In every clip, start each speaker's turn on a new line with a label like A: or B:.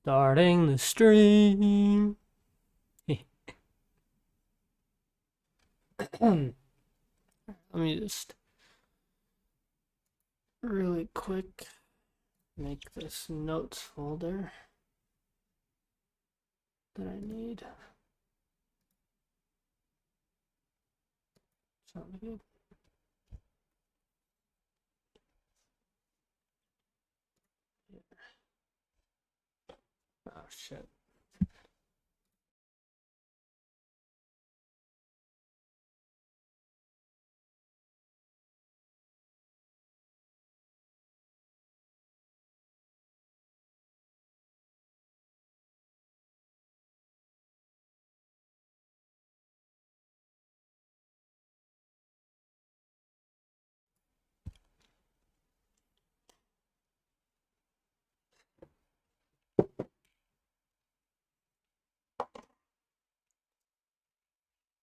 A: Starting the stream. Let me just really quick make this notes folder that I need. Sounds good. Oh shit.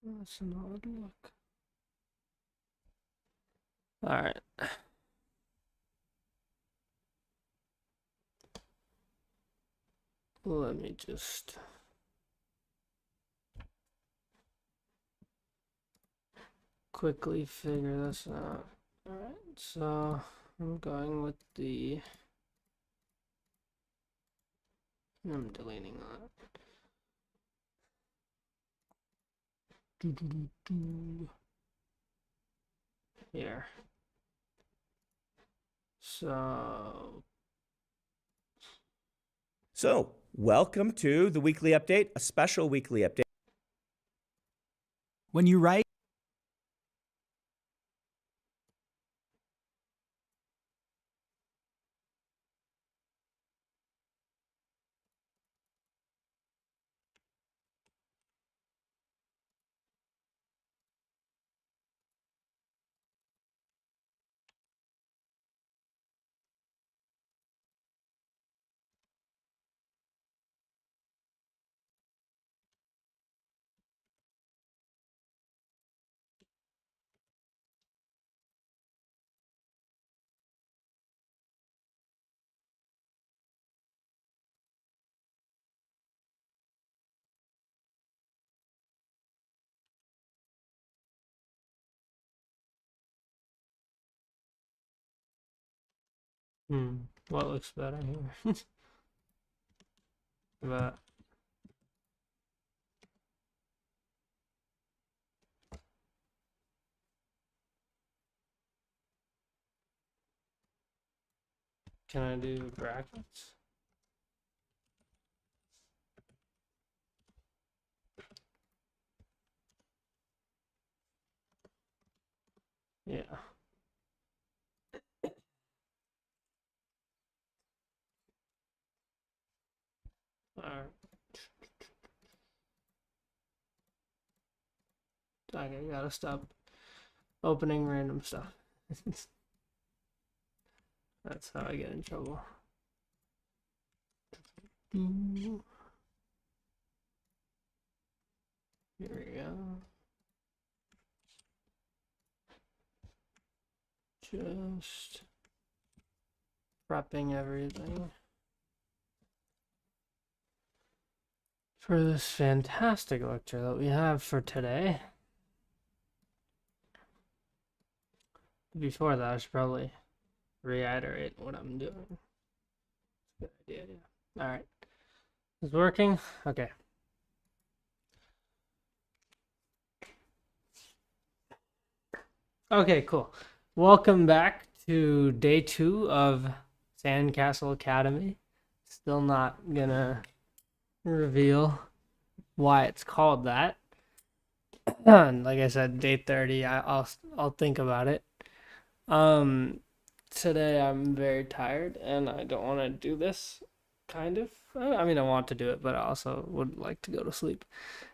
A: That's an odd look. All right. Let me just quickly figure this out. All right, so I'm going with the. I'm deleting that. Here.
B: So, welcome to the weekly update, a special weekly update.
C: When you write
A: What looks better here? But can I do brackets? Yeah. Alright. Okay, gotta stop opening random stuff. That's how I get in trouble. Here we go. Just prepping everything for this fantastic lecture that we have for today. Before that, I should probably reiterate what I'm doing. Good idea, yeah. Alright. Is it working? Okay. Okay, cool. Welcome back to day 2 of Sandcastle Academy. Still not gonna reveal why it's called that. Like I said, day 30. I'll think about it. Today I'm very tired and I don't want to do this. Kind of. I mean, I want to do it, but I also would like to go to sleep.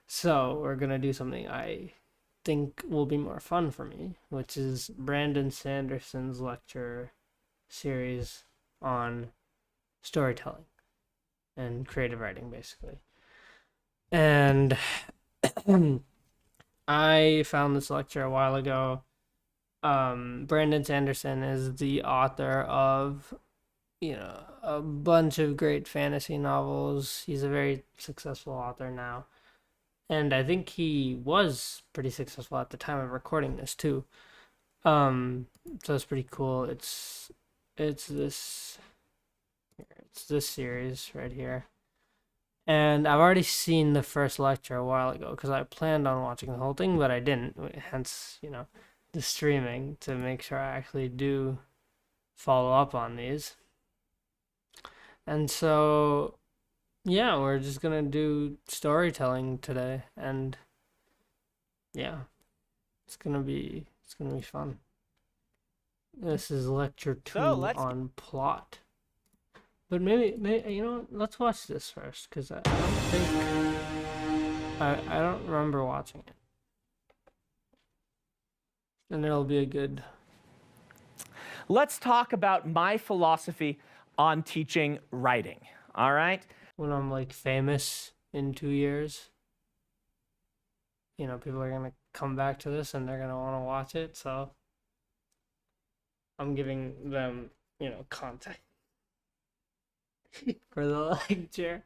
A: So we're gonna do something I think will be more fun for me, which is Brandon Sanderson's lecture series on storytelling and creative writing, basically. And I found this lecture a while ago. Brandon Sanderson is the author of a bunch of great fantasy novels. He's a very successful author now. And I think he was pretty successful at the time of recording this too. So it's pretty cool. It's this it's this series right here. And I've already seen the first lecture a while ago because I planned on watching the whole thing, but I didn't. Hence, the streaming to make sure I actually do follow up on these. And so, yeah, we're just gonna do storytelling today, and yeah, it's gonna be fun. This is lecture 2 on plot. But maybe let's watch this first because I don't think I don't remember watching it, and it'll be a good.
B: Let's talk about my philosophy on teaching writing. All right.
A: When I'm like famous in 2 years, people are gonna come back to this and they're gonna want to watch it. So I'm giving them, content for the lecture.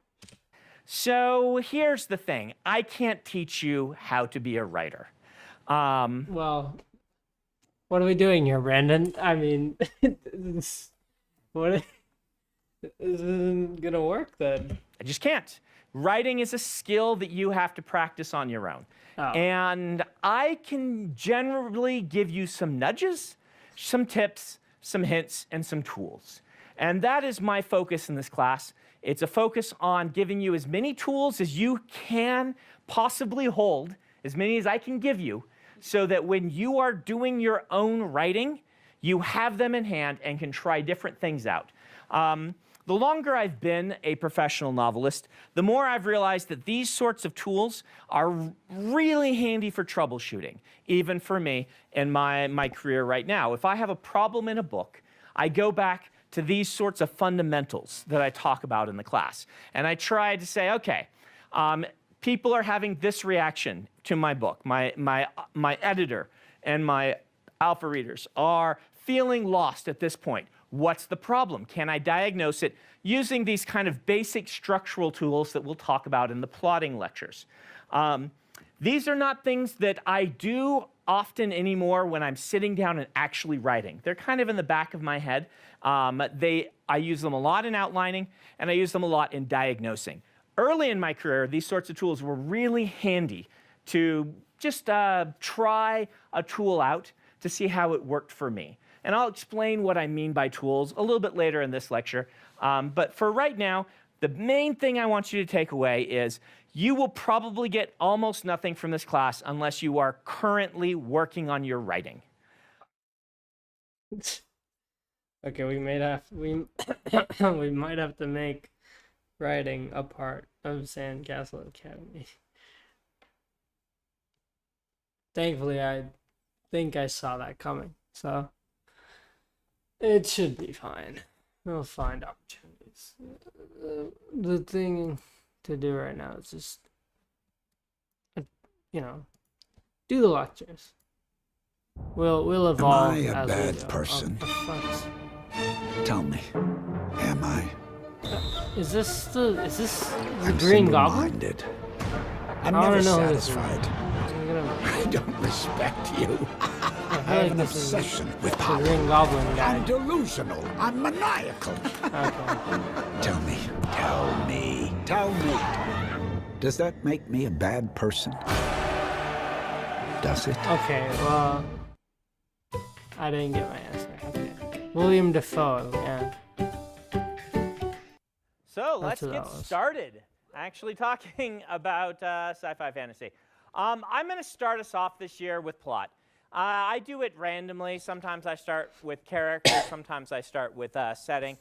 B: So here's the thing. I can't teach you how to be a writer.
A: Well, what are we doing here, Brandon? I mean, this isn't gonna work then.
B: I just can't. Writing is a skill that you have to practice on your own.
A: Oh.
B: And I can generally give you some nudges, some tips, some hints, and some tools. And that is my focus in this class. It's a focus on giving you as many tools as you can possibly hold, as many as I can give you, so that when you are doing your own writing, you have them in hand and can try different things out. The longer I've been a professional novelist, the more I've realized that these sorts of tools are really handy for troubleshooting, even for me in my career right now. If I have a problem in a book, I go back to these sorts of fundamentals that I talk about in the class. And I try to say, okay, people are having this reaction to my book. My editor and my alpha readers are feeling lost at this point. What's the problem? Can I diagnose it using these kind of basic structural tools that we'll talk about in the plotting lectures? These are not things that I do often anymore when I'm sitting down and actually writing. They're kind of in the back of my head. I use them a lot in outlining, and I use them a lot in diagnosing. Early in my career, these sorts of tools were really handy to just try a tool out to see how it worked for me. And I'll explain what I mean by tools a little bit later in this lecture. But for right now, the main thing I want you to take away is you will probably get almost nothing from this class unless you are currently working on your writing.
A: Okay, we might have to make writing a part of Sandcastle Academy. Thankfully, I think I saw that coming, so it should be fine. We'll find opportunities. The thing to do right now is just, do the lectures. We'll evolve.
C: Am I a
A: as
C: bad
A: we go.
C: person?
A: Oh,
C: Tell me, am I?
A: is this the Green Goblin?
C: Single-minded. I'm
A: I wanna
C: never
A: know who this is.
C: satisfied. I don't respect you. I have an obsession with
A: The
C: power.
A: Green Goblin guy.
C: I'm delusional. I'm maniacal.
A: Okay.
C: Tell me. Tell me. Tell me. Does that make me a bad person? Does it?
A: Okay, well, I didn't get my answer. Okay. William Dafoe, yeah.
B: So let's
A: who
B: get
A: that was.
B: started actually talking about sci-fi fantasy. I'm going to start us off this year with plot. I do it randomly. Sometimes I start with character, sometimes I start with setting.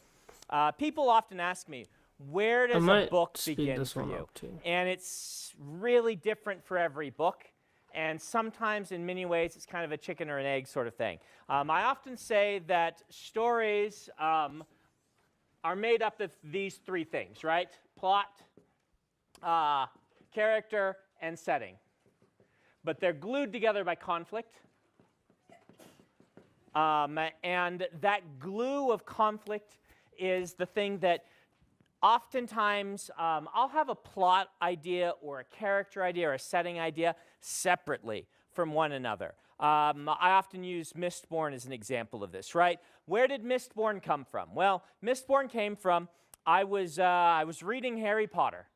B: People often ask me, where does a book begin for you? And it's really different for every book. And sometimes, in many ways, it's kind of a chicken or an egg sort of thing. I often say that stories are made up of these three things, right? Plot, character, and setting. But they're glued together by conflict. And that glue of conflict is the thing that oftentimes I'll have a plot idea or a character idea or a setting idea separately from one another. I often use Mistborn as an example of this, right? Where did Mistborn come from? Well, Mistborn came from, I was reading Harry Potter,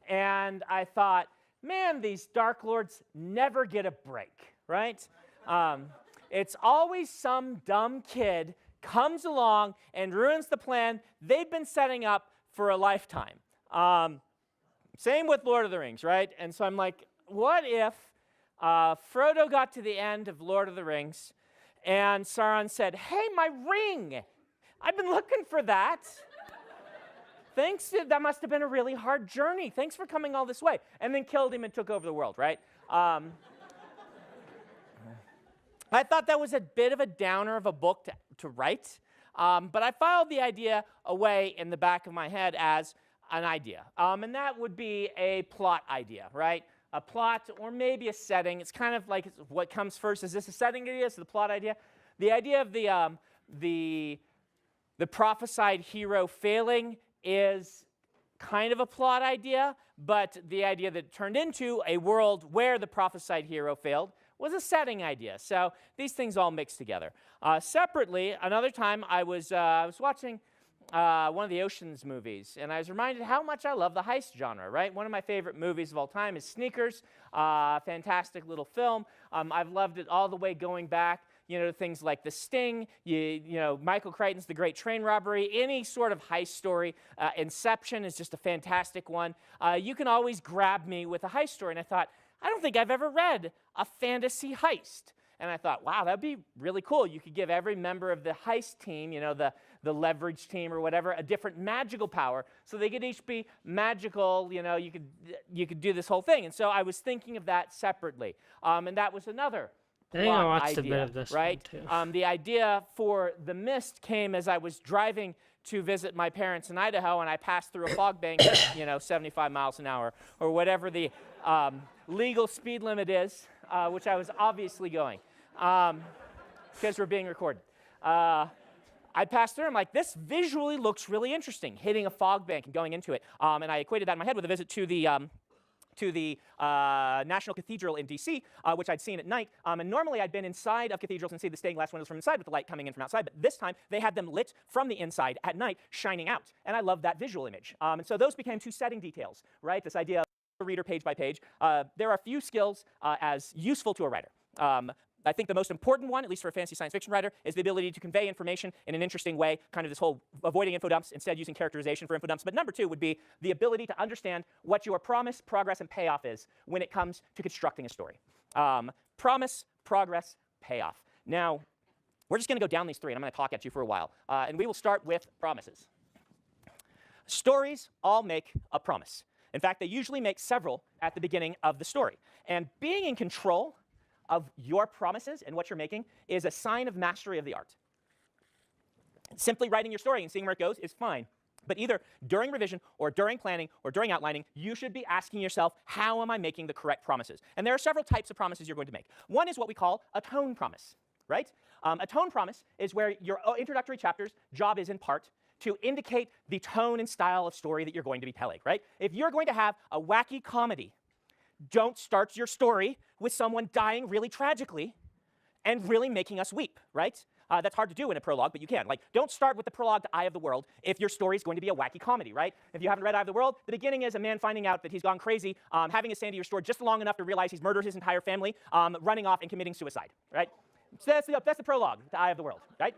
B: and I thought, man, these Dark Lords never get a break, right? It's always some dumb kid comes along and ruins the plan they've been setting up for a lifetime. Same with Lord of the Rings, right? And so I'm like, what if Frodo got to the end of Lord of the Rings and Sauron said, hey, my ring! I've been looking for that. Thanks, that must have been a really hard journey. Thanks for coming all this way. And then killed him and took over the world, right? I thought that was a bit of a downer of a book to write, but I filed the idea away in the back of my head as an idea. And that would be a plot idea, right? A plot or maybe a setting. It's kind of like what comes first. Is this a setting idea? Is it the plot idea? The idea of the prophesied hero failing is kind of a plot idea, but the idea that it turned into a world where the prophesied hero failed was a setting idea. So these things all mixed together. Separately, another time I was watching one of the Ocean's movies, and I was reminded how much I love the heist genre, right? One of my favorite movies of all time is Sneakers, fantastic little film. I've loved it all the way going back, to things like The Sting, Michael Crichton's The Great Train Robbery, any sort of heist story. Inception is just a fantastic one. You can always grab me with a heist story, and I thought, I don't think I've ever read a fantasy heist. And I thought, wow, that'd be really cool. You could give every member of the heist team, the leverage team or whatever, a different magical power. So they could each be magical, you could do this whole thing. And so I was thinking of that separately. And that was another
A: I think I
B: plot
A: watched
B: idea,
A: a bit of this
B: right?
A: one too.
B: The idea for The Mist came as I was driving to visit my parents in Idaho, and I passed through a fog bank at 75 miles an hour, or whatever the legal speed limit is, which I was obviously going, because we're being recorded. I passed through, I'm like, this visually looks really interesting, hitting a fog bank and going into it. And I equated that in my head with a visit to the National Cathedral in D.C., which I'd seen at night. And normally I'd been inside of cathedrals and see the stained glass windows from inside with the light coming in from outside. But this time they had them lit from the inside at night, shining out. And I loved that visual image. And so those became two setting details, right? This idea of a reader page by page. There are few skills as useful to a writer. I think the most important one, at least for a fantasy science fiction writer, is the ability to convey information in an interesting way, kind of this whole avoiding info dumps, instead using characterization for info dumps. But number two would be the ability to understand what your promise, progress, and payoff is when it comes to constructing a story. Promise, progress, payoff. Now, we're just going to go down these three, and I'm going to talk at you for a while. And we will start with promises. Stories all make a promise. In fact, they usually make several at the beginning of the story. And being in control of your promises and what you're making is a sign of mastery of the art. Simply writing your story and seeing where it goes is fine. But either during revision or during planning or during outlining, you should be asking yourself, how am I making the correct promises? And there are several types of promises you're going to make. One is what we call a tone promise, right? A tone promise is where your introductory chapter's job is in part to indicate the tone and style of story that you're going to be telling, right? If you're going to have a wacky comedy, don't start your story with someone dying really tragically and really making us weep, right? That's hard to do in a prologue, but you can. Like, don't start with the prologue to Eye of the World if your story is going to be a wacky comedy, right? If you haven't read Eye of the World, the beginning is a man finding out that he's gone crazy, having his sanity restored just long enough to realize he's murdered his entire family, running off and committing suicide, right? So that's the prologue to Eye of the World, right?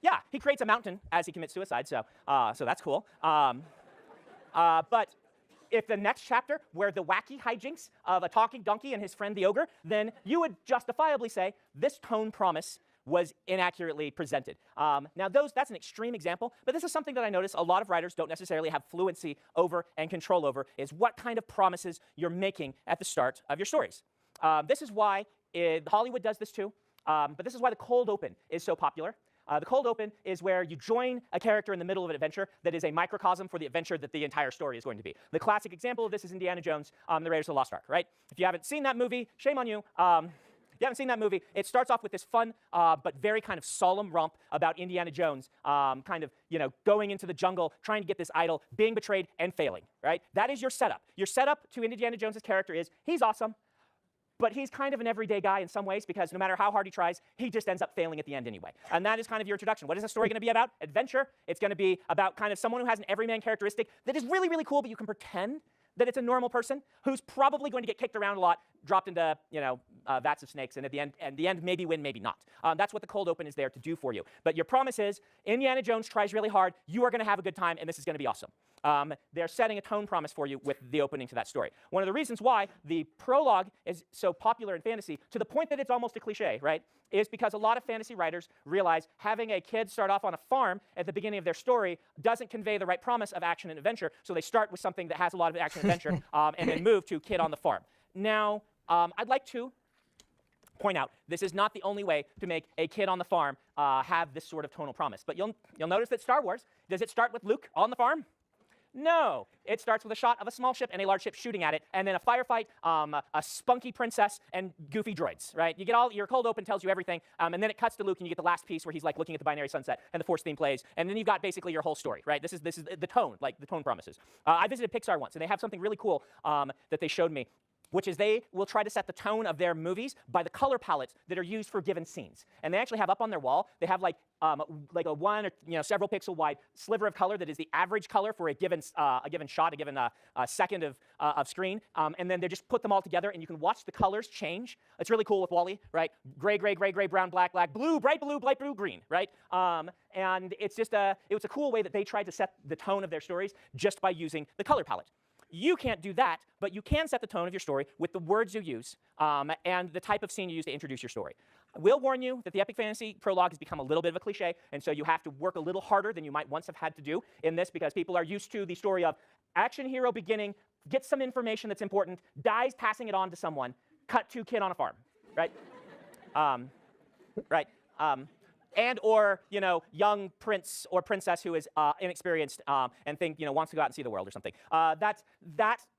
B: Yeah, he creates a mountain as he commits suicide, so that's cool. But if the next chapter were the wacky hijinks of a talking donkey and his friend the ogre, then you would justifiably say this tone promise was inaccurately presented. Now, that's an extreme example, but this is something that I notice a lot of writers don't necessarily have fluency over and control over, is what kind of promises you're making at the start of your stories. This is why Hollywood does this too, but this is why the cold open is so popular. The cold open is where you join a character in the middle of an adventure that is a microcosm for the adventure that the entire story is going to be. The classic example of this is Indiana Jones, The Raiders of the Lost Ark, right? If you haven't seen that movie, shame on you. you haven't seen that movie, it starts off with this fun but very kind of solemn romp about Indiana Jones kind of, going into the jungle, trying to get this idol, being betrayed, and failing, right? That is your setup. Your setup to Indiana Jones's character is he's awesome, but he's kind of an everyday guy in some ways because no matter how hard he tries, he just ends up failing at the end anyway. And that is kind of your introduction. What is the story going to be about? Adventure. It's going to be about kind of someone who has an everyman characteristic that is really, really cool, but you can pretend that it's a normal person who's probably going to get kicked around a lot, dropped into vats of snakes, and at the end maybe win, maybe not. That's what the cold open is there to do for you. But your promise is Indiana Jones tries really hard, you are going to have a good time, and this is going to be awesome. They're setting a tone promise for you with the opening to that story. One of the reasons why the prologue is so popular in fantasy, to the point that it's almost a cliche, right, is because a lot of fantasy writers realize having a kid start off on a farm at the beginning of their story doesn't convey the right promise of action and adventure, so they start with something that has a lot of action and adventure and then move to kid on the farm. Now, I'd like to point out this is not the only way to make a kid on the farm have this sort of tonal promise. But you'll notice that Star Wars, does it start with Luke on the farm? No, it starts with a shot of a small ship and a large ship shooting at it, and then a firefight, a spunky princess, and goofy droids, right? You get all, your cold open tells you everything, and then it cuts to Luke, and you get the last piece where he's like looking at the binary sunset, and the Force theme plays, and then you've got basically your whole story, right? This is the tone, like the tone promises. I visited Pixar once, and they have something really cool that they showed me, which is they will try to set the tone of their movies by the color palettes that are used for given scenes. And they actually have up on their wall, they have like a one or several pixel wide sliver of color that is the average color for a given shot, a given second of screen. And then they just put them all together, and you can watch the colors change. It's really cool with Wall-E, right? Gray, gray, gray, gray, brown, black, black, blue, bright blue, green, right? And it's just it was a cool way that they tried to set the tone of their stories just by using the color palette. You can't do that, but you can set the tone of your story with the words you use and the type of scene you use to introduce your story. I will warn you that the epic fantasy prologue has become a little bit of a cliche, and so you have to work a little harder than you might once have had to do in this because people are used to the story of action hero beginning, gets some information that's important, dies passing it on to someone, cut to kid on a farm, right? And or young prince or princess who is inexperienced and wants to go out and see the world or something.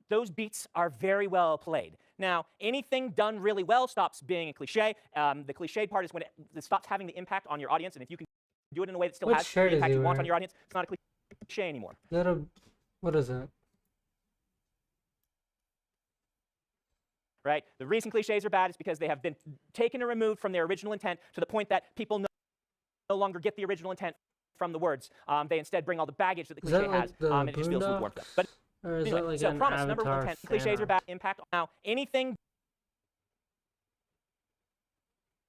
B: Those beats are very well played. Now, anything done really well stops being a cliche. The cliched part is when it stops having the impact on your audience, and if you can do it in a way that still has the impact you want on your audience, it's not a cliche anymore.
A: What is that?
B: Right? The reason cliches are bad is because they have been taken and removed from their original intent to the point that people no longer get the original intent from the words. They instead bring all the baggage that the cliche has, and it just feels lukewarm to them. But
A: or is
B: anyway,
A: that like
B: so
A: an
B: promise, number
A: Avatar
B: one intent. Cliches are bad. Impact. Now, anything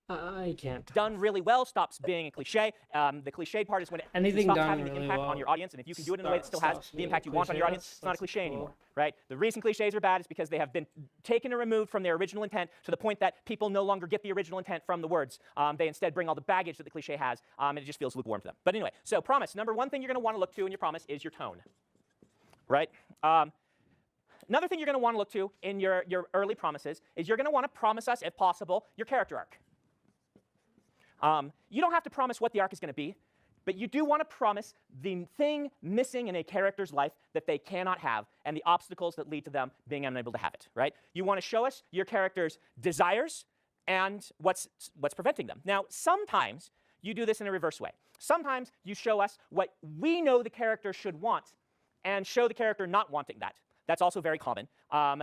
A: I can't.
B: done really well stops being a cliche. The cliche part is when it stops having the impact on your audience, and if you can do it in a way that still has the impact you want on your audience, it's not a cliche anymore, right? The reason cliches are bad is because they have been taken and removed from their original intent to the point that people no longer get the original intent from the words. They instead bring all the baggage that the cliche has, and it just feels lukewarm to them. But anyway, so promise. Number one thing you're going to want to look to in your promise is your tone, right? Another thing you're going to want to look to in your early promises is you're going to want to promise us, if possible, your character arc. You don't have to promise what the arc is going to be, but you do want to promise the thing missing in a character's life that they cannot have and the obstacles that lead to them being unable to have it, right? You want to show us your character's desires and what's preventing them. Now, sometimes you do this in a reverse way. Sometimes you show us what we know the character should want and show the character not wanting that. That's also very common.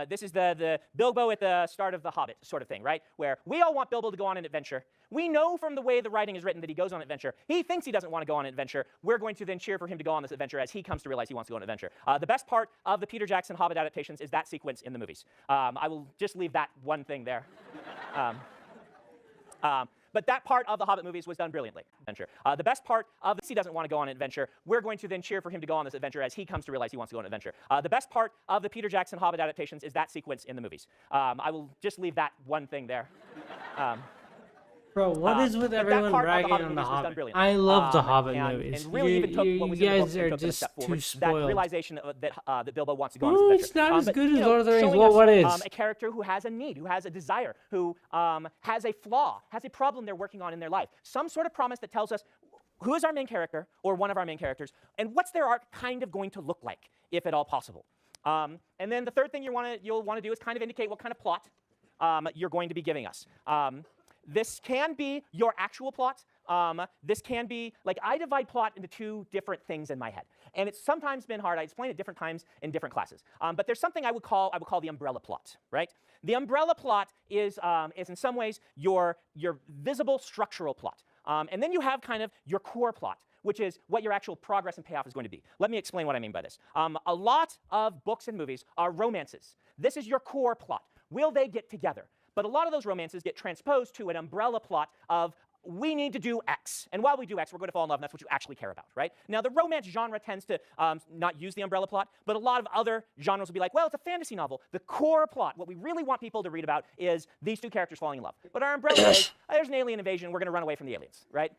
B: This is the Bilbo at the start of The Hobbit sort of thing, right? Where we all want Bilbo to go on an adventure. We know from the way the writing is written that he goes on an adventure. He thinks he doesn't want to go on an adventure. We're going to then cheer for him to go on this adventure as he comes to realize he wants to go on an adventure. The best part of the Peter Jackson Hobbit adaptations is that sequence in the movies. I will just leave that one thing there. But that part of the Hobbit movies was done brilliantly. The best part of this, he doesn't want to go on an adventure. We're going to then cheer for him to go on this adventure as he comes to realize he wants to go on an adventure. The best part of the Peter Jackson Hobbit adaptations is that sequence in the movies. I will just leave that one thing there.
A: Bro, what is with everyone bragging on The Hobbit? I love the Hobbit movies.
B: And really even took what was in the books and took it a step forward. That realization that Bilbo wants to go on this adventure.
A: It's not as good as Lord of the Rings.
B: Well,
A: what is?
B: A character who has a need, who has a desire, who has a flaw, has a problem they're working on in their life. Some sort of promise that tells us who is our main character, or one of our main characters, and what's their arc kind of going to look like, if at all possible. And then the third thing you'll want to do is kind of indicate what kind of plot you're going to be giving us. This can be your actual plot. This can be, like, I divide plot into two different things in my head. And it's sometimes been hard. I explain it different times in different classes. But there's something I would call the umbrella plot, right? The umbrella plot is in some ways your visible structural plot. And then you have kind of your core plot, which is what your actual progress and payoff is going to be. Let me explain what I mean by this. A lot of books and movies are romances. This is your core plot. Will they get together? But a lot of those romances get transposed to an umbrella plot of we need to do X. And while we do X, we're going to fall in love, and that's what you actually care about, right? Now, the romance genre tends to not use the umbrella plot, but a lot of other genres will be like, well, it's a fantasy novel. The core plot, what we really want people to read about is these two characters falling in love. But our umbrella is, there's an alien invasion, we're going to run away from the aliens, right?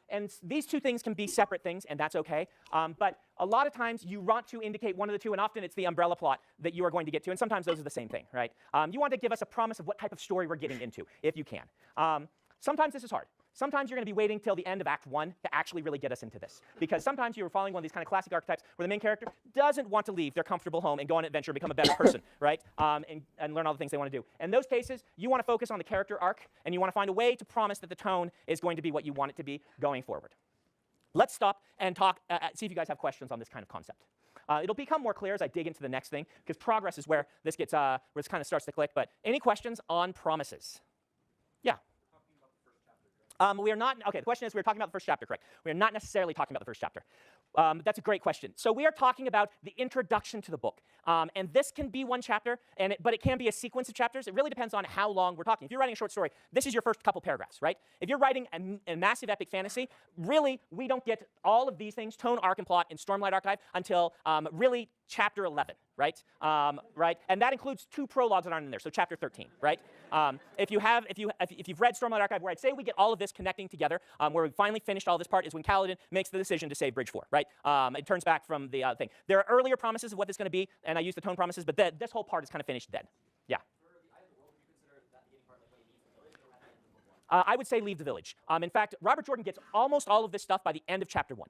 B: And these two things can be separate things, and that's okay. But a lot of times you want to indicate one of the two, and often it's the umbrella plot that you are going to get to, and sometimes those are the same thing, right? You want to give us a promise of what type of story we're getting into, if you can. Sometimes this is hard. Sometimes you're going to be waiting till the end of Act 1 to actually really get us into this. Because sometimes you're following one of these kind of classic archetypes where the main character doesn't want to leave their comfortable home and go on an adventure and become a better person, right? And learn all the things they want to do. In those cases, you want to focus on the character arc, and you want to find a way to promise that the tone is going to be what you want it to be going forward. Let's stop and talk, see if you guys have questions on this kind of concept. It'll become more clear as I dig into the next thing, because progress is where this gets, where this kind of starts to click. But any questions on promises? Yeah. We are not, okay, the question is, we're talking about the first chapter, correct? We are not necessarily talking about the first chapter. That's a great question. So we are talking about the introduction to the book. And this can be one chapter, but it can be a sequence of chapters. It really depends on how long we're talking. If you're writing a short story, this is your first couple paragraphs, right? If you're writing a massive epic fantasy, really, we don't get all of these things, tone, arc, and plot in Stormlight Archive until really chapter 11, right? Right? And that includes 2 prologues that aren't in there, so chapter 13, right? If you've read Stormlight Archive, where I'd say we get all of this connecting together, where we finally finished all this part, is when Kaladin makes the decision to save Bridge 4, right? It turns back from the thing. There are earlier promises of what this is going to be, and I use the tone promises, but this whole part is kind of finished then. Yeah. I would say leave the village. In fact, Robert Jordan gets almost all of this stuff by the end of chapter 1.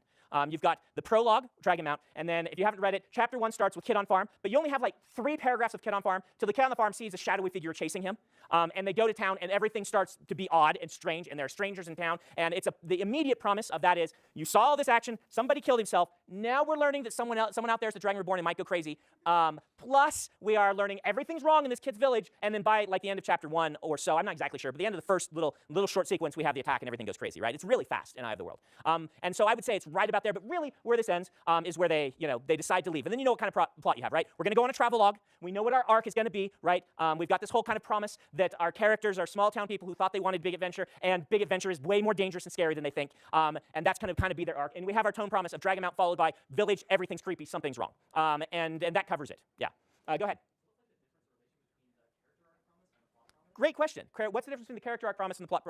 B: You've got the prologue, drag him out, and then if you haven't read it, chapter 1 starts with Kid on Farm, but you only have like 3 paragraphs of Kid on Farm till the Kid on the Farm sees a shadowy figure chasing him, and they go to town, and everything starts to be odd and strange, and there are strangers in town, and the immediate promise of that is, you saw all this action, somebody killed himself, now we're learning that someone out there is the Dragon Reborn and might go crazy, plus we are learning everything's wrong in this kid's village, and then by like the end of chapter 1 or so, I'm not exactly sure, but the end of the first little short sequence, we have the attack and everything goes crazy, right? It's really fast in Eye of the World. And so I would say it's right about there, but really where this ends is where they decide to leave. And then you know what kind of plot you have, right? We're going to go on a travelogue. We know what our arc is going to be, right? We've got this whole kind of promise that our characters are small town people who thought they wanted big adventure, and big adventure is way more dangerous and scary than they think. And that's going to kind of be their arc. And we have our tone promise of drag them out, followed by village, everything's creepy, something's wrong. And that covers it. Yeah. Go ahead. Great question. What's the difference between the character arc promise and the plot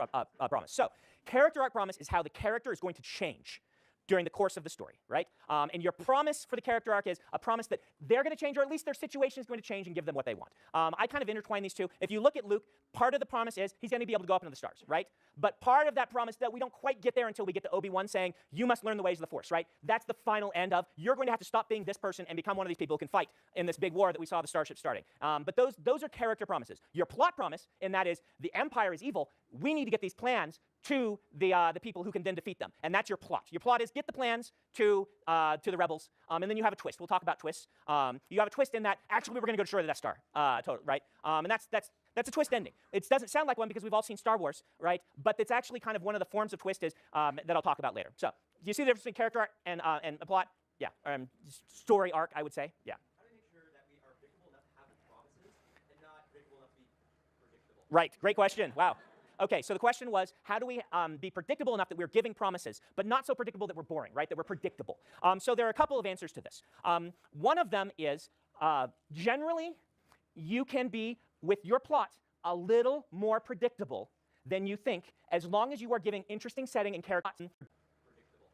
B: promise? So, character arc promise is how the character is going to change during the course of the story, right? And your promise for the character arc is a promise that they're going to change, or at least their situation is going to change and give them what they want. I kind of intertwine these two. If you look at Luke, part of the promise is he's going to be able to go up into the stars, right? But part of that promise that we don't quite get there until we get to Obi-Wan saying, you must learn the ways of the Force, right? That's the final end of, you're going to have to stop being this person and become one of these people who can fight in this big war that we saw the starship starting. But those are character promises. Your plot promise, in that is, the Empire is evil, we need to get these plans to the people who can then defeat them. And that's your plot. Your plot is get the plans to the rebels, and then you have a twist. We'll talk about twists. You have a twist in that, actually, we're going to go destroy the Death Star, right? And that's a twist ending. It doesn't sound like one because we've all seen Star Wars, right? But it's actually kind of one of the forms of twist is, that I'll talk about later. So, do you see the difference between character arc and a plot? Yeah, story arc, I would say. Yeah.
D: How do we make sure that we are predictable enough to have the promises and not predictable enough to be predictable?
B: Right, great question. Wow. Okay, so the question was, how do we be predictable enough that we're giving promises, but not so predictable that we're boring, right? That we're predictable. So there are a couple of answers to this. One of them is, generally, you can be, with your plot, a little more predictable than you think, as long as you are giving interesting setting and character.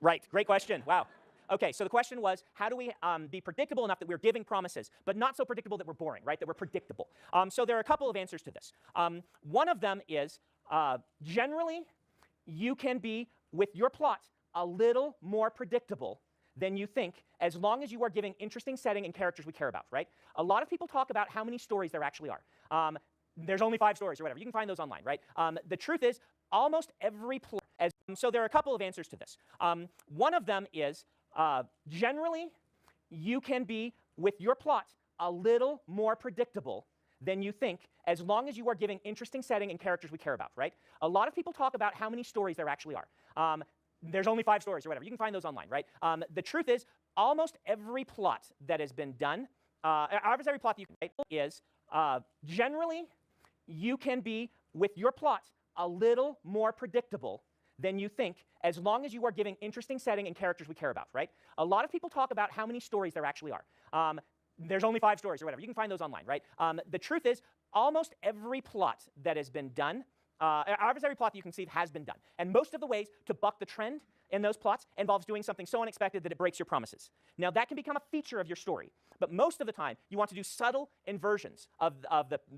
B: Right, great question. Wow. Okay, so the question was, how do we be predictable enough that we're giving promises, but not so predictable that we're boring, right? That we're predictable. So there are a couple of answers to this. One of them is, generally, you can be, with your plot, a little more predictable than you think, as long as you are giving interesting setting and characters we care about, right? A lot of people talk about how many stories there actually are. there's only 5 stories or whatever. You can find those online, right? The truth is, almost every plot, so there are a couple of answers to this. One of them is generally you can be, with your plot, a little more predictable than you think, as long as you are giving interesting setting and characters we care about, right? A lot of people talk about how many stories there actually are. There's only 5 stories or whatever. You can find those online, right? The truth is, almost every plot that has been done, almost every plot that you can write is generally you can be, with your plot, a little more predictable than you think, as long as you are giving interesting setting and characters we care about, right? A lot of people talk about how many stories there actually are. There's only 5 stories or whatever. You can find those online, right? The truth is, almost every plot that has been done, almost every plot that you can see has been done. And most of the ways to buck the trend in those plots involves doing something so unexpected that it breaks your promises. Now, that can become a feature of your story. But most of the time, you want to do subtle inversions of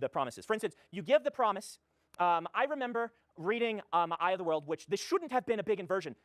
B: the promises. For instance, you give the promise. I remember reading Eye of the World, which this shouldn't have been a big inversion.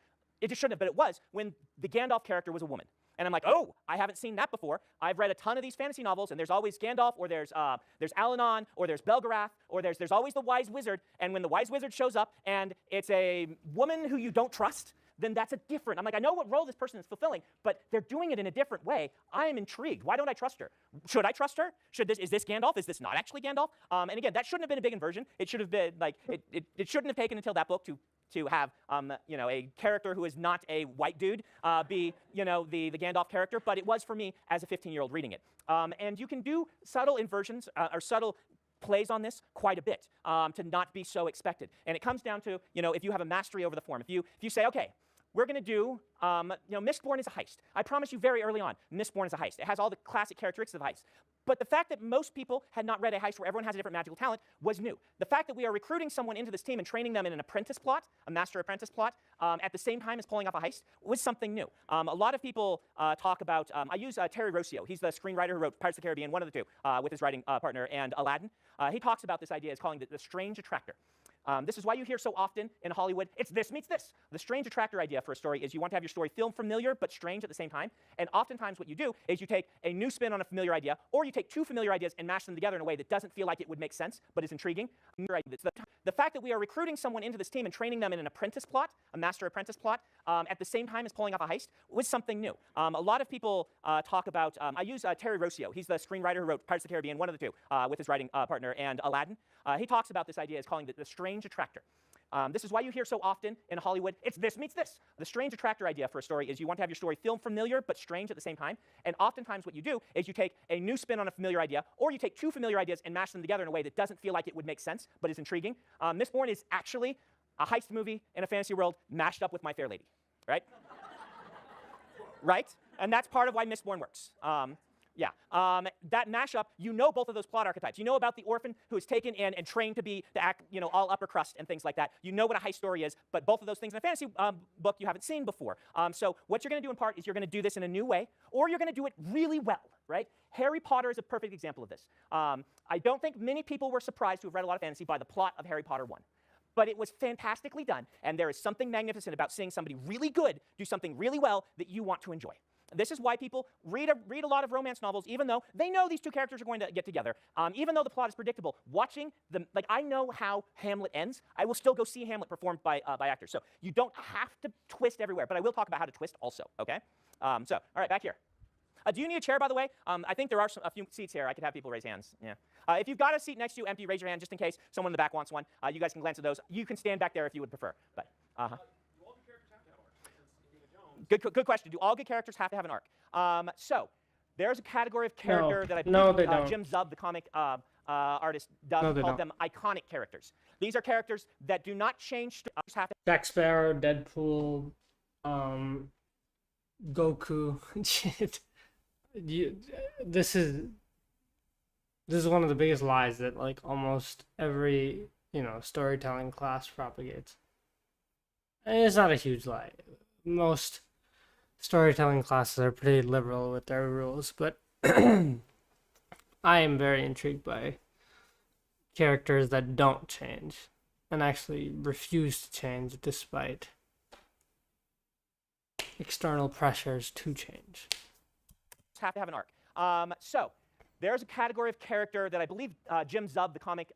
B: It just shouldn't have, but it was, when the Gandalf character was a woman. And I'm like, oh, I haven't seen that before. I've read a ton of these fantasy novels, and there's always Gandalf, or there's Alanon, or there's Belgarath, or there's always the wise wizard. And when the wise wizard shows up and it's a woman who you don't trust, then that's a different. I'm like, I know what role this person is fulfilling, but they're doing it in a different way. I am intrigued. Why don't I trust her? Should I trust her? Is this Gandalf? Is this not actually Gandalf? And again, that shouldn't have been a big inversion. It should have been like it shouldn't have taken until that book to have a character who is not a white dude be the Gandalf character, but it was for me as a 15-year-old reading it. And you can do subtle inversions or subtle plays on this quite a bit to not be so expected. And it comes down to if you have a mastery over the form. If you say, okay, we're going to do, Mistborn is a heist. I promise you very early on, Mistborn is a heist. It has all the classic characteristics of heist. But the fact that most people had not read a heist where everyone has a different magical talent was new. The fact that we are recruiting someone into this team and training them in an apprentice plot, a master-apprentice plot, at the same time as pulling off a heist was something new. A lot of people talk about, I use Terry Rossio. He's the screenwriter who wrote Pirates of the Caribbean, one of the two, with his writing partner, and Aladdin. He talks about this idea as calling it the strange attractor. This is why you hear so often in Hollywood, it's this meets this. The strange attractor idea for a story is you want to have your story feel familiar but strange at the same time. And oftentimes what you do is you take a new spin on a familiar idea, or you take 2 familiar ideas and mash them together in a way that doesn't feel like it would make sense, but is intriguing. The fact that we are recruiting someone into this team and training them in an apprentice plot, a master-apprentice plot, at the same time as pulling off a heist was something new. A lot of people talk about, I use Terry Rossio. He's the screenwriter who wrote Pirates of the Caribbean, one of the two, with his writing partner, and Aladdin. He talks about this idea as calling it the strange attractor. This is why you hear so often in Hollywood, it's this meets this. The strange attractor idea for a story is you want to have your story feel familiar but strange at the same time. And oftentimes what you do is you take a new spin on a familiar idea, or you take 2 familiar ideas and mash them together in a way that doesn't feel like it would make sense, but is intriguing. Mistborn is actually a heist movie in a fantasy world mashed up with My Fair Lady, right? Right? And that's part of why Mistborn works. That mashup, both of those plot archetypes. You know about the orphan who is taken in and trained to act, all upper crust and things like that. You know what a heist story is, but both of those things in a fantasy book you haven't seen before. So what you're going to do in part is you're going to do this in a new way, or you're going to do it really well, right? Harry Potter is a perfect example of this. I don't think many people were surprised who have read a lot of fantasy by the plot of Harry Potter 1. But it was fantastically done, and there is something magnificent about seeing somebody really good do something really well that you want to enjoy. This is why people read a lot of romance novels, even though they know these 2 characters are going to get together. Even though the plot is predictable, watching them, I know how Hamlet ends. I will still go see Hamlet performed by actors. So you don't have to twist everywhere, but I will talk about how to twist also, okay? All right, back here. Do you need a chair, by the way? I think there are a few seats here. I could have people raise hands. Yeah. If you've got a seat next to you empty, raise your hand just in case someone in the back wants one. You guys can glance at those. You can stand back there if you would prefer. But,
D: Do all the characters have to have arcs? Since Indiana Jones.
B: Good question. Do all good characters have to have an arc? So there's a category of character that I
A: they don't.
B: Jim Zub, the comic artist, called them iconic characters. These are characters that do not change. Have to
A: Jack Sparrow, Deadpool, Goku. Shit. This is one of the biggest lies that almost every storytelling class propagates. And it's not a huge lie. Most storytelling classes are pretty liberal with their rules, but I am very intrigued by characters that don't change and actually refuse to change despite external pressures to change.
B: have to have an arc. So there's a category of character that I believe Jim Zub, the comic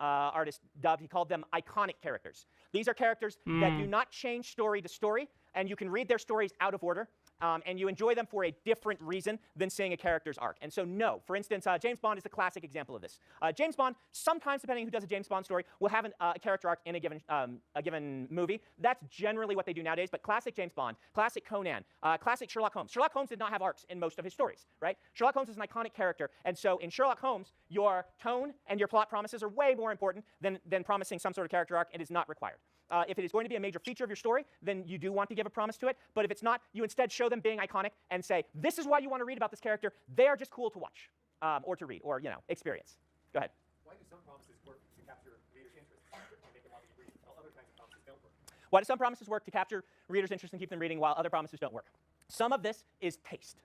B: artist, dubbed. He called them iconic characters. These are characters that do not change story to story, and you can read their stories out of order. And you enjoy them for a different reason than seeing a character's arc. And so no, for instance, James Bond is the classic example of this. James Bond, sometimes, depending who does a James Bond story, will have a character arc in a given movie. That's generally what they do nowadays, but classic James Bond, classic Conan, classic Sherlock Holmes. Sherlock Holmes did not have arcs in most of his stories, right? Sherlock Holmes is an iconic character, and so in Sherlock Holmes, your tone and your plot promises are way more important than promising some sort of character arc. It is not required. If it is going to be a major feature of your story, then you do want to give a promise to it. But if it's not, you instead show them being iconic and say, this is why you want to read about this character. They are just cool to watch or to read or, experience. Go ahead.
D: Why do some promises work to capture readers' interest and make them want to read, while other kinds of promises don't work?
B: Why do some promises work to capture readers' interest and keep them reading while other promises don't work? Some of this is taste.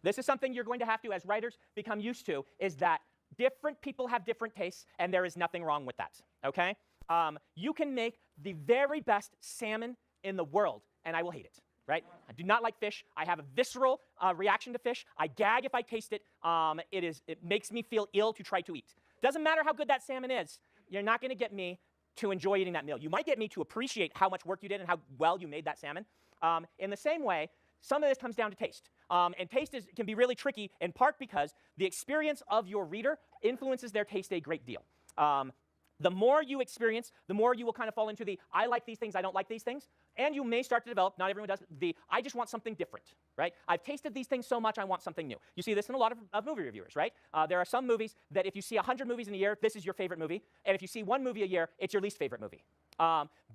B: This is something you're going to have to, as writers, become used to, is that different people have different tastes, and there is nothing wrong with that, okay? You can make the very best salmon in the world, and I will hate it, right? I do not like fish. I have a visceral reaction to fish. I gag if I taste it. It makes me feel ill to try to eat. Doesn't matter how good that salmon is. You're not going to get me to enjoy eating that meal. You might get me to appreciate how much work you did and how well you made that salmon. In the same way, some of this comes down to taste. And taste can be really tricky, in part because the experience of your reader influences their taste a great deal. The more you experience, the more you will kind of fall into the, I like these things, I don't like these things. And you may start to develop, not everyone does, the, I just want something different, right? I've tasted these things so much, I want something new. You see this in a lot of movie reviewers, right? There are some movies that if you see 100 movies in a year, this is your favorite movie. And if you see one movie a year, it's your least favorite movie.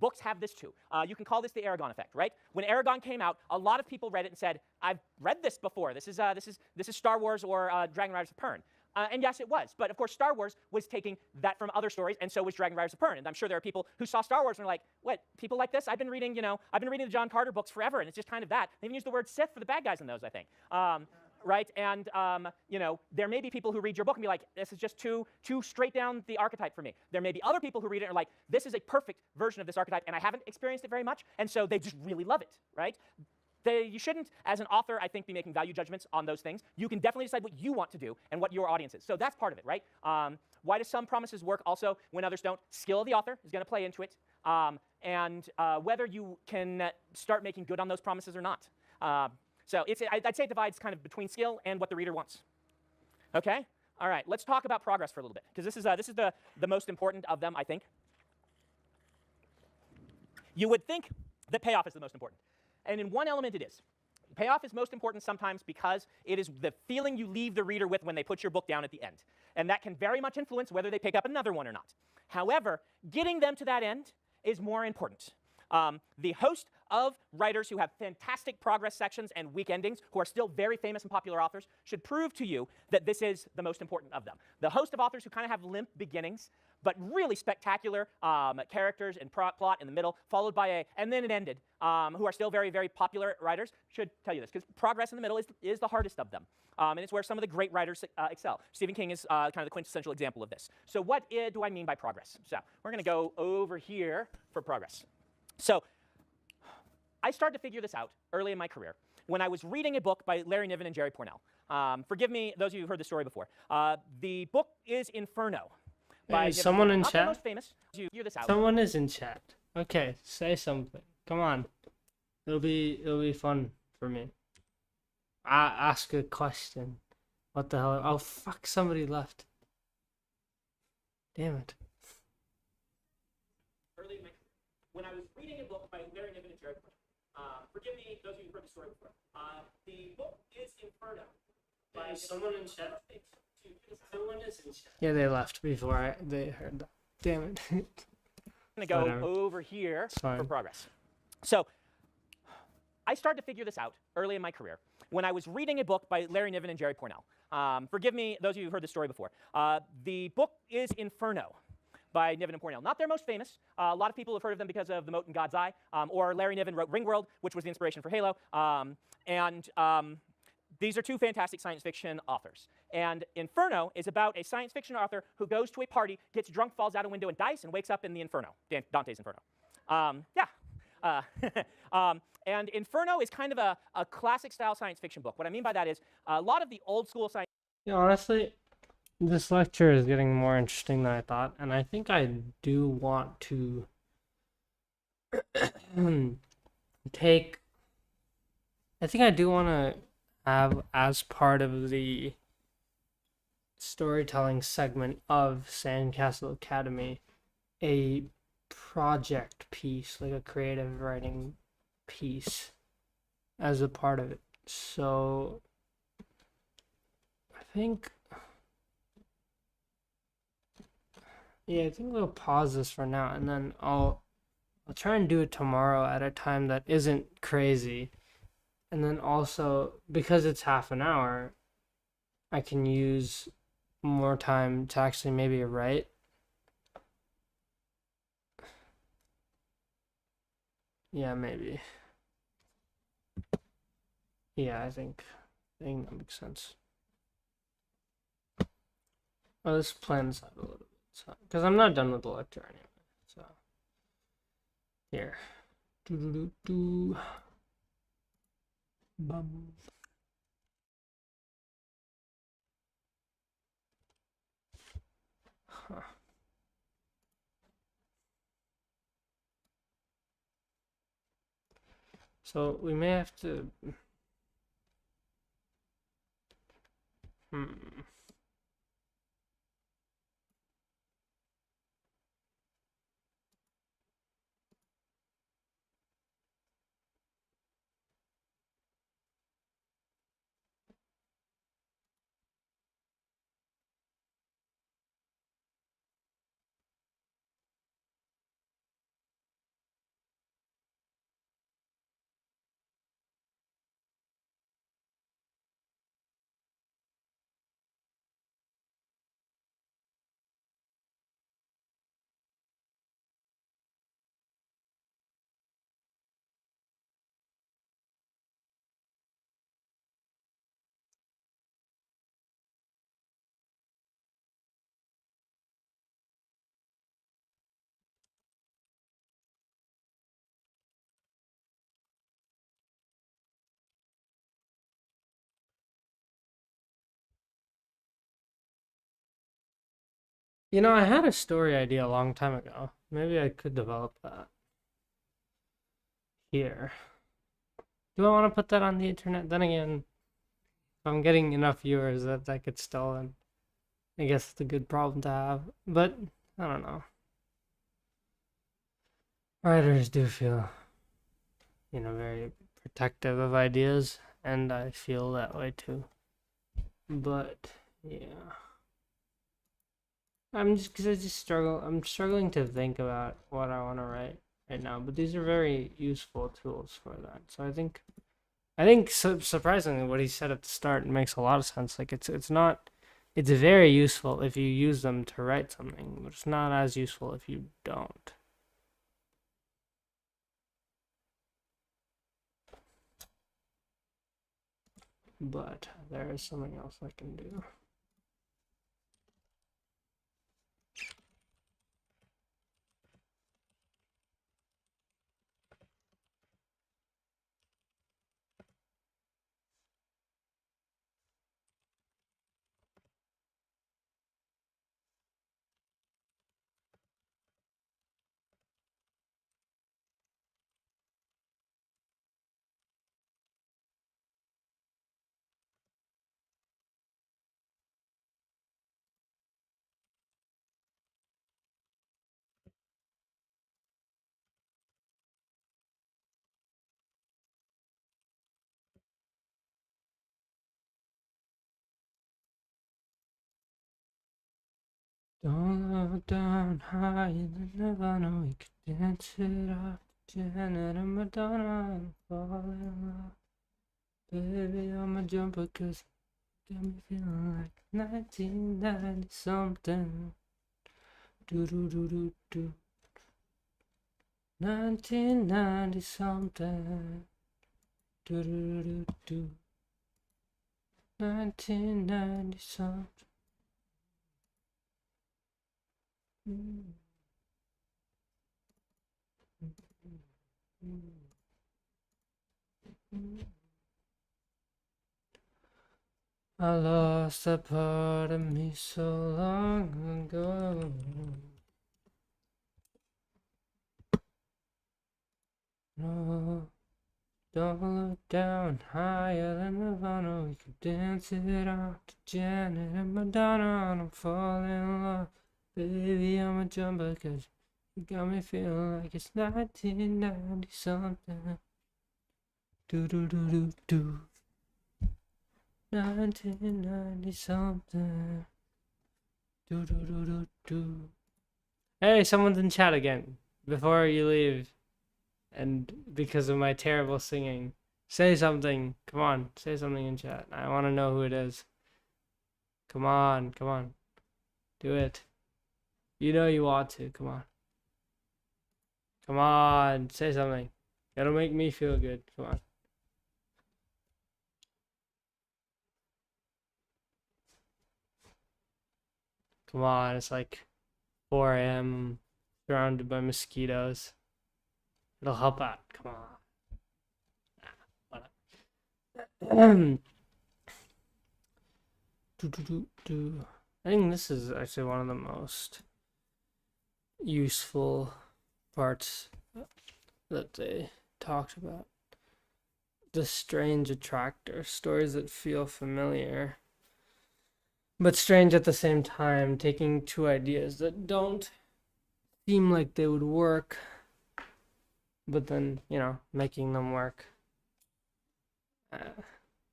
B: Books have this too. You can call this the Aragon effect, right? When Aragon came out, a lot of people read it and said, I've read this before. This is Star Wars or Dragon Riders of Pern. And yes, it was. But of course, Star Wars was taking that from other stories, and so was Dragon Riders of Pern. And I'm sure there are people who saw Star Wars and are like, what, people like this? I've been reading the John Carter books forever, and it's just kind of that. They even use the word Sith for the bad guys in those, I think. Right? And, there may be people who read your book and be like, this is just too straight down the archetype for me. There may be other people who read it and are like, this is a perfect version of this archetype, and I haven't experienced it very much, and so they just really love it, right? You shouldn't, as an author, I think, be making value judgments on those things. You can definitely decide what you want to do and what your audience is. So that's part of it, right? Why do some promises work also when others don't? Skill of the author is going to play into it, and whether you can start making good on those promises or not. So I'd say it divides kind of between skill and what the reader wants. Okay? All right, let's talk about progress for a little bit, because this is the most important of them, I think. You would think that payoff is the most important. And in one element it is. Payoff is most important sometimes because it is the feeling you leave the reader with when they put your book down at the end. And that can very much influence whether they pick up another one or not. However, getting them to that end is more important. The host of writers who have fantastic progress sections and weak endings, who are still very famous and popular authors, should prove to you that this is the most important of them. The host of authors who kind of have limp beginnings, but really spectacular characters and plot in the middle, followed by and then it ended, who are still very, very popular writers, should tell you this, because progress in the middle is the hardest of them. And it's where some of the great writers excel. Stephen King is kind of the quintessential example of this. So what do I mean by progress? So we're going to go over here for progress. So I started to figure this out early in my career when I was reading a book by Larry Niven and Jerry Pournelle. Forgive me, those of you who've heard the story before. The book is Inferno.
A: Hey, someone in
B: not
A: chat?
B: the most famous. You figure this out.
A: Someone is in chat. Okay, say something. Come on. It'll be fun for me. Ask a question. What the hell? Oh fuck! Somebody left. Damn it.
B: Early in my career, when I was reading a book by Larry Niven and Jerry Pournelle. Forgive me, those of you who've heard the story before. The book is Inferno.
A: Hey, someone in chat. Someone is in chat. Yeah, they left before they heard that. Damn it.
B: I'm going to go
A: Whatever.
B: over here
A: Fine.
B: for progress. So I started to figure this out early in my career when I was reading a book by Larry Niven and Jerry Pournelle. Forgive me, those of you who've heard the story before. The book is Inferno by Niven and Pournelle. Not their most famous. A lot of people have heard of them because of The Moat in God's Eye, or Larry Niven wrote Ringworld, which was the inspiration for Halo. These are two fantastic science fiction authors. And Inferno is about a science fiction author who goes to a party, gets drunk, falls out a window and dies, and wakes up in the Inferno, Dante's Inferno. And Inferno is kind of a classic style science fiction book. What I mean by that is a lot of the old school science
A: Yeah, honestly, This lecture is getting more interesting than I thought, and I think I do want to take. I think I do want to have as part of the storytelling segment of Sandcastle Academy a project piece, like a creative writing piece, as a part of it. So I think, yeah, I think we'll pause this for now, and then I'll try and do it tomorrow at a time that isn't crazy. And then also, because it's half an hour, I can use more time to actually maybe write. Yeah, maybe. Yeah, I think that makes sense. Oh, let's plan this out a little bit. So, because I'm not done with the lecture anyway. So, here. Do do do do. Bum. Huh. So we may have to. Hmm. I had a story idea a long time ago. Maybe I could develop that here. Do I want to put that on the internet? Then again, if I'm getting enough viewers, that gets stolen. I guess it's a good problem to have. But I don't know. Writers do feel, very protective of ideas, and I feel that way too. But yeah, because I just struggle. I'm struggling to think about what I want to write right now. But these are very useful tools for that. So I think surprisingly, what he said at the start makes a lot of sense. Like it's not, it's very useful if you use them to write something, but it's not as useful if you don't. But there is something else I can do. Don't look down high in the Nirvana, we could dance it up to Janet and Madonna and fall in love. Baby, I'm a jumper 'cause you got me feeling like 1990 something. Do do do do do. 1990 something. Do do do do. 1990 something. I lost a part of me so long ago. No, don't look down higher than Nirvana. We could dance it out to Janet and Madonna. I'm falling in love. Baby, I'm a jumper 'cause you got me feeling like it's 1990 something. Do do do do do. 1990 something. Do do do do do. Hey, someone's in chat again. Before you leave, and because of my terrible singing, say something. Come on, say something in chat. I want to know who it is. Come on, come on. Do it. You know you want to. Come on. Come on, say something. It'll make me feel good. Come on. Come on, it's like 4 a.m. surrounded by mosquitoes. It'll help out. Come on. I think this is actually one of the most useful parts that they talked about. The strange attractor, stories that feel familiar, but strange at the same time, taking two ideas that don't seem like they would work, but then, making them work.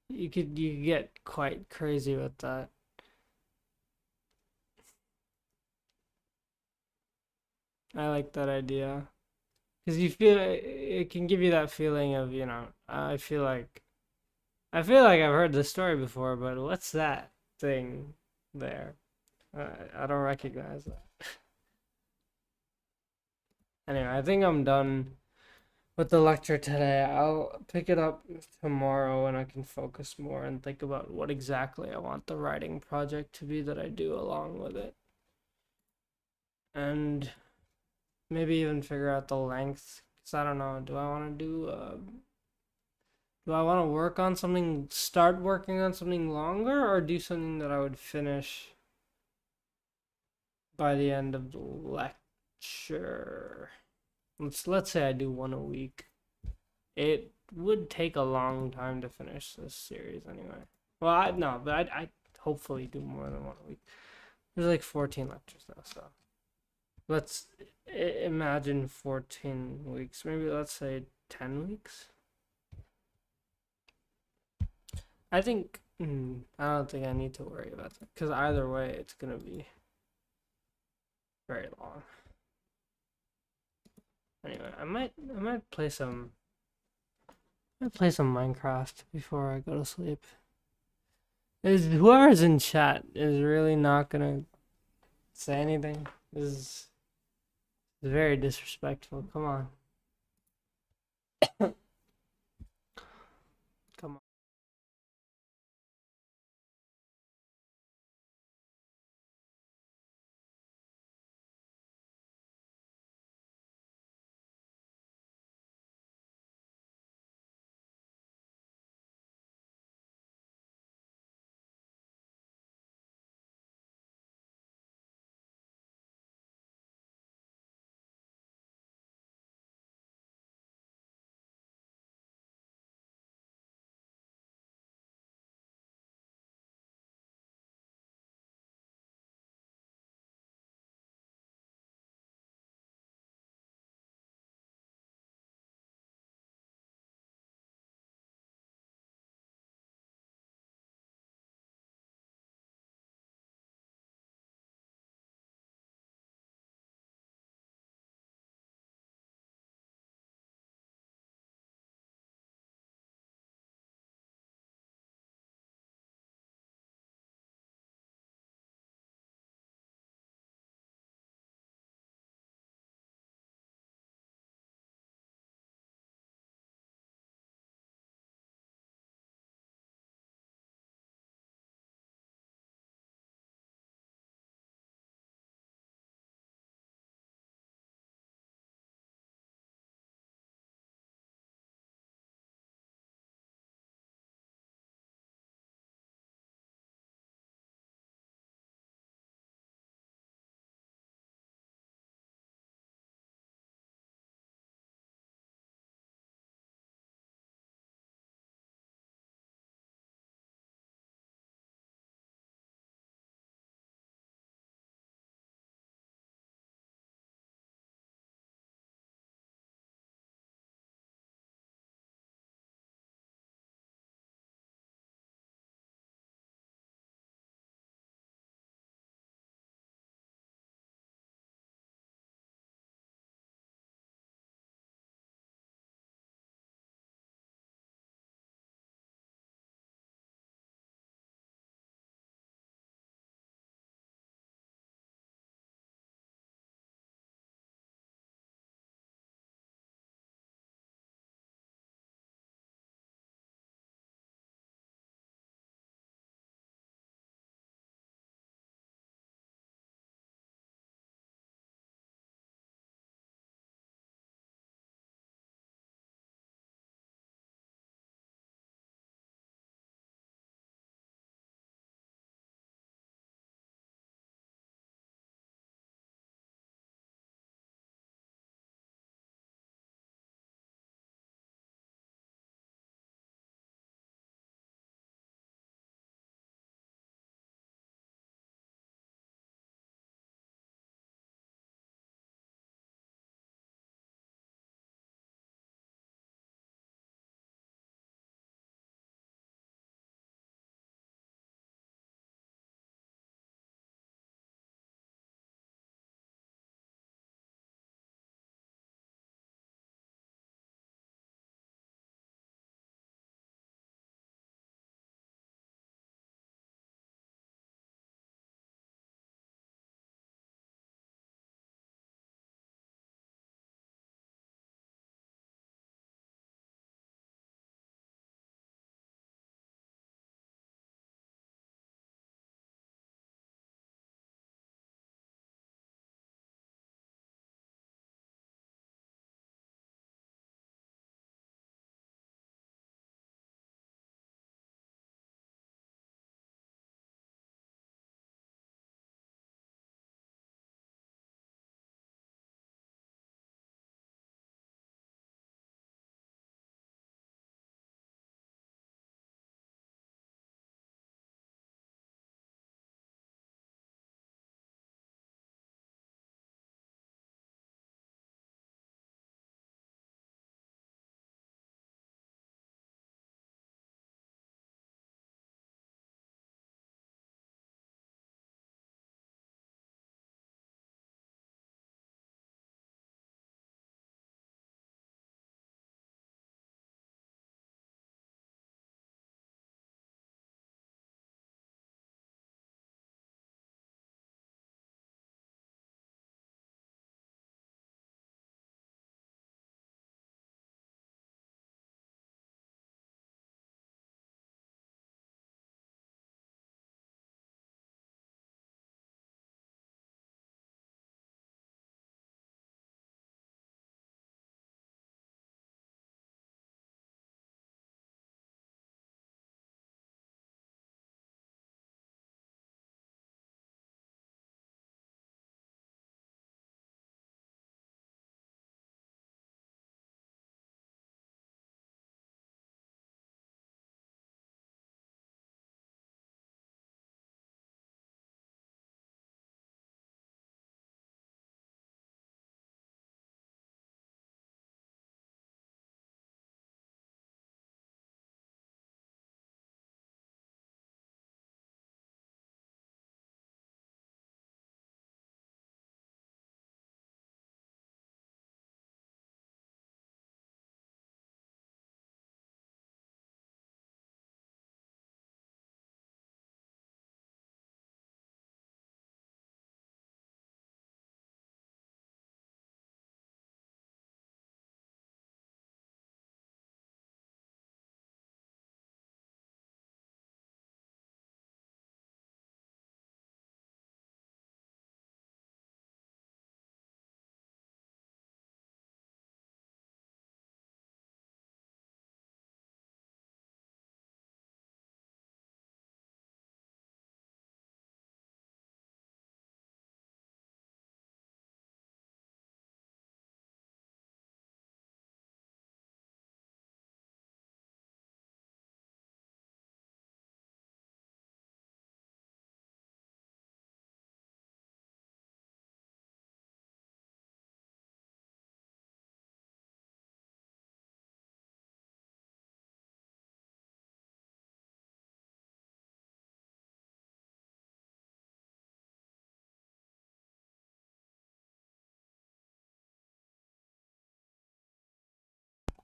A: You could get quite crazy with that. I like that idea. Because you feel it can give you that feeling of, I feel like I've heard this story before, but what's that thing there? I don't recognize that. Anyway, I think I'm done with the lecture today. I'll pick it up tomorrow and I can focus more and think about what exactly I want the writing project to be that I do along with it. And maybe even figure out the length. Because I don't know, do I want to work on something, start working on something longer, or do something that I would finish by the end of the lecture? Let's say I do one a week. It would take a long time to finish this series anyway. Well, I'd hopefully do more than one a week. There's like 14 lectures though, so let's imagine 14 weeks. Maybe let's say 10 weeks. I think I don't think I need to worry about that because either way, it's gonna be very long. Anyway, I might play some Minecraft before I go to sleep. Whoever's in chat is really not gonna say anything. This is very disrespectful. Come on. Come on.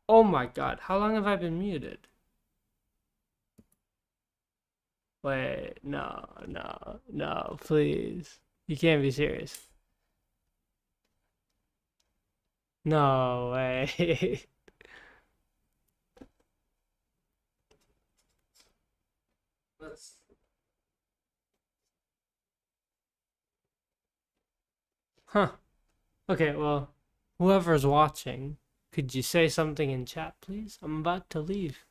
A: Oh my god, how long have I been muted? Wait, no, no, no, please. You can't be serious. No way. Let's. Huh. Okay, well, whoever's watching, could you say something in chat, please? I'm about to leave.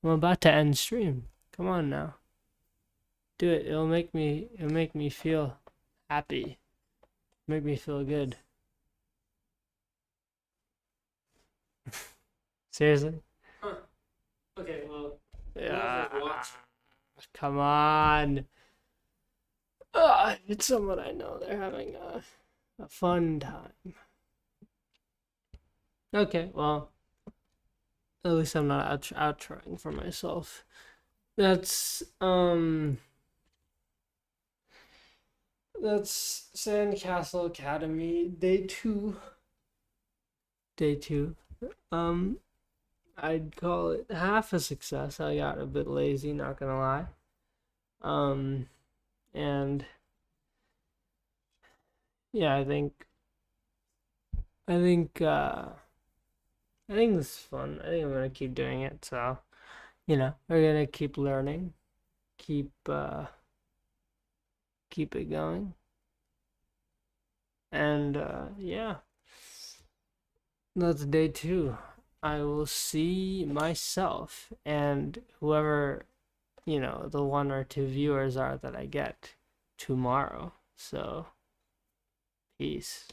A: I'm about to end stream. Come on now. Do it. It'll make me feel happy. Make me feel good. Seriously? Huh. Okay, well, yeah. Come on. It's someone I know. They're having a fun time. Okay, well, at least I'm not outroing for myself. That's Sandcastle Academy Day 2. Day 2. I'd call it half a success. I got a bit lazy, not gonna lie. And yeah, I think this is fun. I think I'm gonna keep doing it. So, we're gonna keep learning, keep it going, and yeah, that's day 2. I will see myself and whoever the 1 or 2 viewers are that I get tomorrow. So, peace.